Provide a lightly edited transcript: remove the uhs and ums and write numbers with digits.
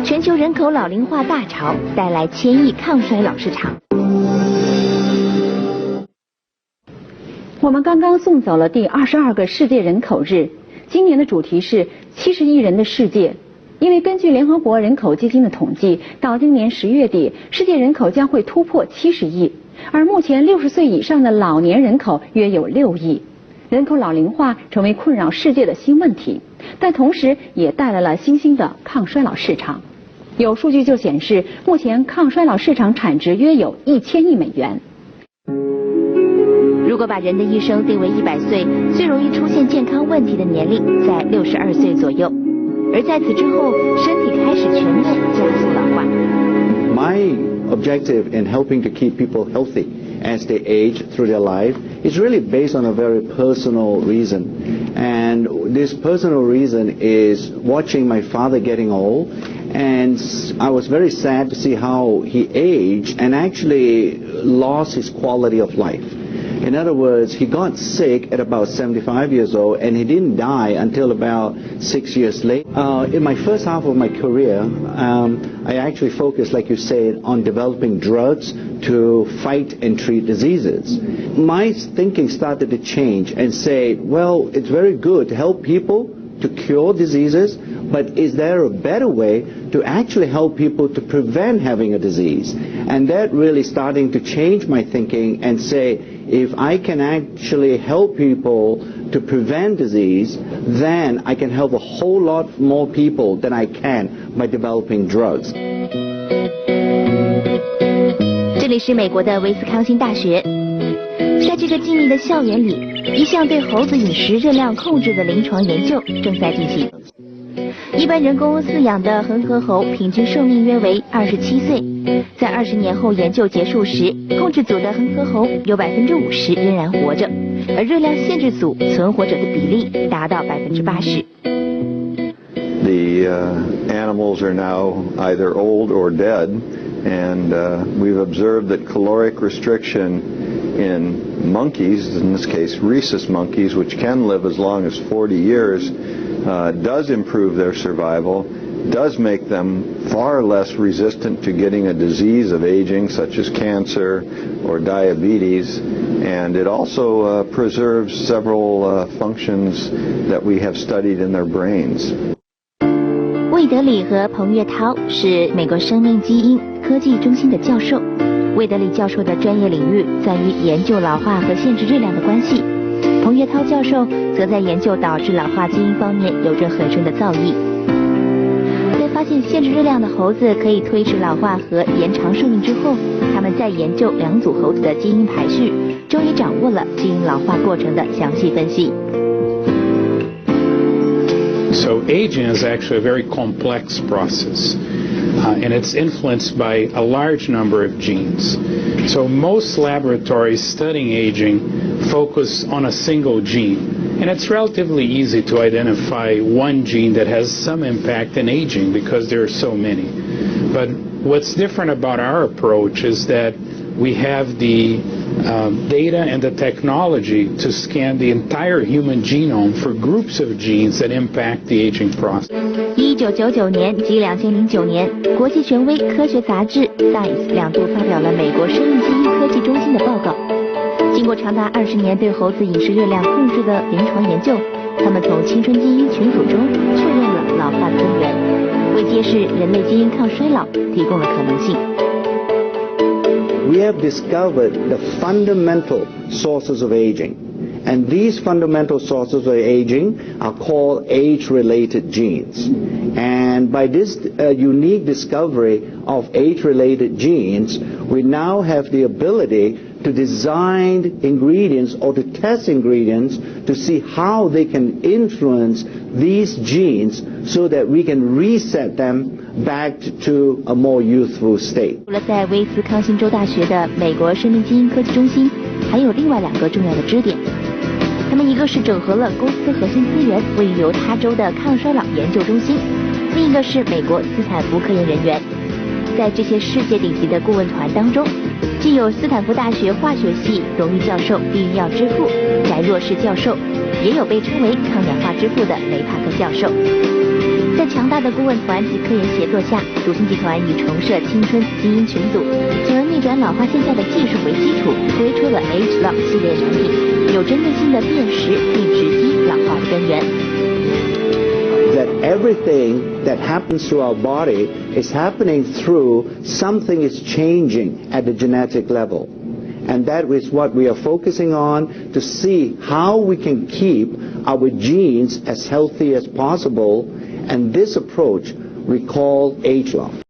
全球人口老龄化大潮带来1000亿抗衰老市场。我们刚刚送走了第22个世界人口日，今年的主题是70亿人的世界。因为根据联合国人口基金的统计，到今年10月底，世界人口将会突破70亿，而目前60岁以上的老年人口约有6亿。人口老龄化成为困扰世界的新问题，但同时也带来了新兴的抗衰老市场。有数据就显示，目前抗衰老市场产值约有1000亿美元。如果把人的一生定为100岁，最容易出现健康问题的年龄在62岁左右，而在此之后，身体开始全面加速老化。My objective in helping to keep people healthy as they age through their life is really based on a very personal reason. And this personal reason is watching my father getting old, and I was very sad to see how he aged and actually lost his quality of life. In other words, he got sick at about 75 years old, and he didn't die until about 6 years later. In my first half of my career, I actually focused, like you said, on developing drugs to fight and treat diseases. My thinking started to change and say, well, it's very good to help people to cure diseases, but is there a better way to actually help people to prevent having a disease? And that really starting to change my thinking and say, if I can actually help people to prevent disease, then I can help a whole lot more people than I can by developing drugs. 这里是美国的威斯康星大学，在这个静谧的校园里，一项对猴子饮食热量控制的临床研究正在进行。一般人工饲养的恒河猴平均寿命约为27岁，在20年后研究结束时，控制组的恒河猴有50%仍然活着，而热量限制组存活者的比例达到80%。The animals are now either old or dead, and we've observed that caloric restriction in monkeys, in this case rhesus monkeys, which can live as long as 40 years, does improve their survival, does make them far less resistant to getting a disease of aging such as cancer or diabetes, and it also preserves several functions that we have studied in their brains. 魏德里和彭岳涛是美国生命基因科技中心的教授。魏德里教授的专业领域在于研究老化和限制热量的关系，彭岳涛教授则在研究导致老化基因方面有着很深的造诣。在发现限制热量的猴子可以推迟老化和延长寿命之后，他们再研究2组猴子的基因排序，终于掌握了基因老化过程的详细分析。So aging is actually a very complex process, and it's influenced by a large number of genes. So most laboratories studying aging focus on a single gene, and it's relatively easy to identify one gene that has some impact in aging because there are so many. But what's different about our approach is that we have the data and the technology to scan the entire human genome for groups of genes that impact the aging process. 1999年及2009年，国际权威科学杂志 Science 2度发表了美国生命基因科技中心的报告。经过长达20年对猴子饮食热量控制的临床研究，他们从青春基因群组中确认了老化的根源，为揭示人类基因抗衰老提供了可能性。We have discovered the fundamental sources of aging, and these fundamental sources of aging are called age-related genes. And by this unique discovery of age-related genes, we now have the ability to design ingredients or to test ingredients to see how they can influence these genes so that we can reset them back to a more youthful state. 除了在威斯康星州大学的美国生命基因科技中心，还有另外2个重要的支点。他们一个是整合了公司核心资源位于犹他州的抗衰老研究中心，另一个是美国斯坦福科研人员。在这些世界顶级的顾问团当中，既有斯坦福大学化学系荣誉教授避孕药之父翟若士教授，也有被称为抗氧化之之父的雷帕克教授。在强大的顾问团及科研协作下，独星集团以重设青春基因群组，从而逆转老化现象的技术为基础，推出了 ageLOC 系列产品，有针对性的辨识并直击老化的根源。That everything that happens to our body is happening through something is changing at the genetic level. And that is what we are focusing on to see how we can keep our genes as healthy as possible. And this approach we call ageLOC.